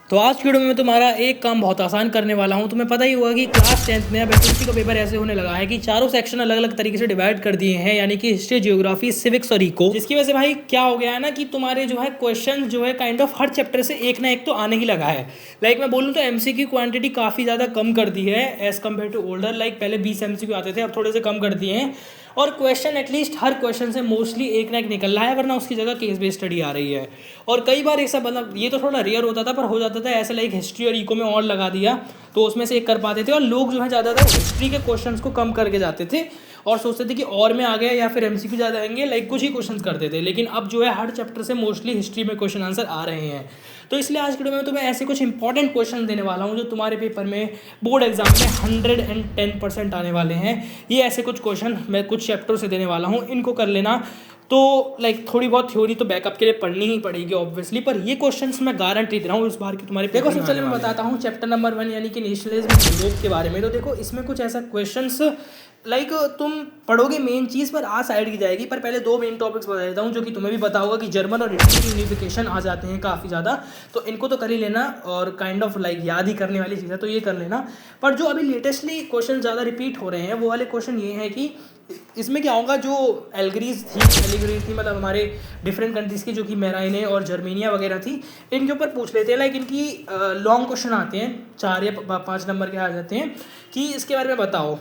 तो आज की वीडियो में मैं तुम्हारा एक काम बहुत आसान करने वाला हूं। तुम्हें पता ही होगा कि क्लास 10th में अब एसएससी का पेपर ऐसे होने लगा है कि चारों सेक्शन अलग अलग तरीके से डिवाइड कर दिए हैं, यानी कि हिस्ट्री, जियोग्राफी, सिविक्स और इको। जिसकी वजह से भाई क्या हो गया है ना कि तुम्हारे जो है क्वेश्चन जो है काइंड ऑफ हर चैप्टर से एक ना एक तो आने ही लगा है। लाइक मैं बोलूँ तो एमसीक्यू क्वांटिटी काफ़ी ज़्यादा कम कर दी है as compare to older. Like पहले 20 एमसीक्यू आते थे, अब थोड़े से कम कर दिए हैं। और क्वेश्चन एटलीस्ट हर क्वेश्चन से मोस्टली एक ना एक निकल रहा है, वरना उसकी जगह केस बेस्ड स्टडी आ रही है। और कई बार ऐसा मतलब ये तो थोड़ा रेयर होता था, पर हो जाता था ऐसा लाइक हिस्ट्री और इको में और लगा दिया तो उसमें से एक कर पाते थे। और लोग जो है ज़्यादातर हिस्ट्री के क्वेश्चंस को कम करके जाते थे और सोचते थे कि और में आ गया या फिर एमसीक्यू ज़्यादा आएंगे, लाइक कुछ ही क्वेश्चंस करते थे। लेकिन अब जो है हर चैप्टर से मोस्टली हिस्ट्री में क्वेश्चन आंसर आ रहे हैं। तो इसलिए आज के वीडियो में तुम्हें ऐसे कुछ इंपॉर्टेंट क्वेश्चन देने वाला हूँ जो तुम्हारे पेपर में बोर्ड एग्जाम में 110% आने वाले हैं। ये ऐसे कुछ क्वेश्चन मैं कुछ चैप्टर से देने वाला हूँ, इनको कर लेना। तो लाइक थोड़ी बहुत थ्योरी तो बैकअप के लिए पढ़नी ही पड़ेगी ऑब्वियसली, पर ये क्वेश्चंस मैं गारंटी दे रहा हूँ इस बार की तुम्हारे देखो। सबसे पहले मैं बताता हूँ चैप्टर नंबर 1 यानी कि नेशनलिज्म यूरोप के बारे में। तो देखो इसमें कुछ ऐसा क्वेश्चंस लाइक तुम पढ़ोगे मेन चीज़ पर आ साइड की जाएगी, पर पहले दो मेन टॉपिक्स बता देता हूँ जो कि तुम्हें भी पता होगा कि जर्मन और इटली की यूनिफिकेशन आ जाते हैं काफ़ी ज़्यादा। तो इनको तो कर ही लेना और काइंड ऑफ लाइक याद ही करने वाली चीज़ है, तो ये कर लेना। पर जो अभी लेटेस्टली क्वेश्चन ज़्यादा रिपीट हो रहे हैं वो वाले क्वेश्चन ये हैं कि इसमें क्या होगा, जो एलिगरीज थी मतलब हमारे डिफरेंट कंट्रीज़ की, जो कि मेराइने और जर्मेनिया वगैरह थी, इनके ऊपर पूछ लेते हैं। लाइक इनकी लॉन्ग क्वेश्चन आते हैं, 4 या 5 नंबर के आ जाते हैं कि इसके बारे में बताओ।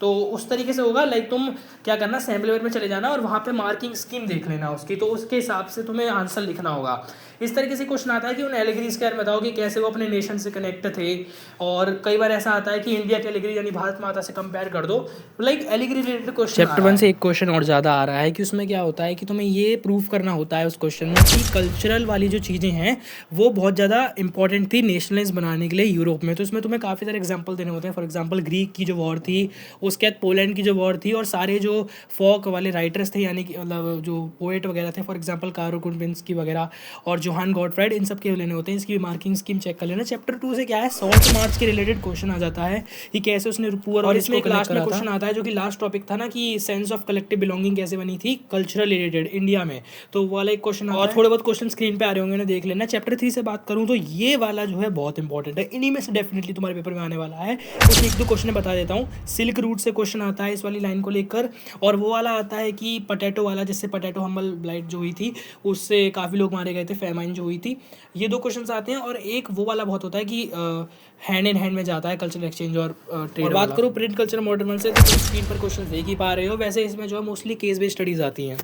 तो उस तरीके से होगा, लाइक तुम क्या करना, सैम्पल में चले जाना और वहाँ पे मार्किंग स्कीम देख लेना उसकी, तो उसके हिसाब से तुम्हें आंसर लिखना होगा। इस तरीके से क्वेश्चन आता है कि उन एलिगरीज के बारे में बताओ कि कैसे वो अपने नेशन से कनेक्ट थे। और कई बार ऐसा आता है कि इंडिया के एलिगरी यानी भारत माता से कंपेयर कर दो। Like allegory related question chapter 1 से एक क्वेश्चन और ज़्यादा आ रहा है कि उसमें क्या होता है कि तुम्हें ये प्रूफ करना होता है उस क्वेश्चन में कि कल्चरल वाली जो चीज़ें हैं वो बहुत ज़्यादा इंपॉर्टेंट थी नेशनलिज्म बनाने के लिए यूरोप में। तो इसमें तुम्हें काफ़ी सारे एग्जाम्पल देने होते हैं। फॉर एग्जाम्पल ग्रीक की जो वॉर थी, उसके बाद पोलैंड की जो वॉर थी, और सारे जो फोक वाले राइटर्स थे यानी कि मतलब जो पोएट वगैरह थे, फॉर एग्जाम्पल कारो कुनविंस्की वगैरह और जोहान गॉटफ्राइड, इन सब के लेने होते हैं। इसकी मार्किंग स्कीम चेक कर लेना। चैप्टर 2 से क्या है, सॉल्ट मार्च के रिलेटेड क्वेश्चन आ जाता है कि कैसे उसने पुअर और इसमें एक लास्ट में क्वेश्चन आता है जो कि लास्ट टॉपिक था ना कि सेंस ऑफ कलेक्टिव बिलोंगिंग कैसे बनी थी कल्चरल रिलेटेड इंडिया में, तो वो वाला एक क्वेश्चन। और थोड़े बहुत क्वेश्चन स्क्रीन पे आ रहे होंगे ना, देख लेना। चैप्टर 3 से बात करूँ तो ये वाला जो है बहुत इंपॉर्टेंट है, इन्हीं में से डेफिनेटली तुम्हारे पेपर में आने वाला है। कुछ एक दो क्वेश्चन बता देता हूँ। सिल्क रूट से क्वेश्चन आता है इस वाली लाइन को लेकर, और वो वाला आता है कि पटेटो वाला, जिससे पटेटो हम्बल ब्लाइट जो हुई थी उससे काफ़ी लोग मारे गए थे, फेमाइन जो हुई थी। ये दो क्वेश्चन आते हैं। और एक वो वाला बहुत होता है कि हैंड इन हैंड में जाता है कल्चरल एक्सचेंज और ट्रेड। बात करूँ प्रिंट कल्चर मॉडर्न से, तो स्क्रीन पर क्वेश्चन देख ही पा रहे हो। वैसे इसमें जो है मोस्टली केस बेस्ड स्टडीज़ आती हैं।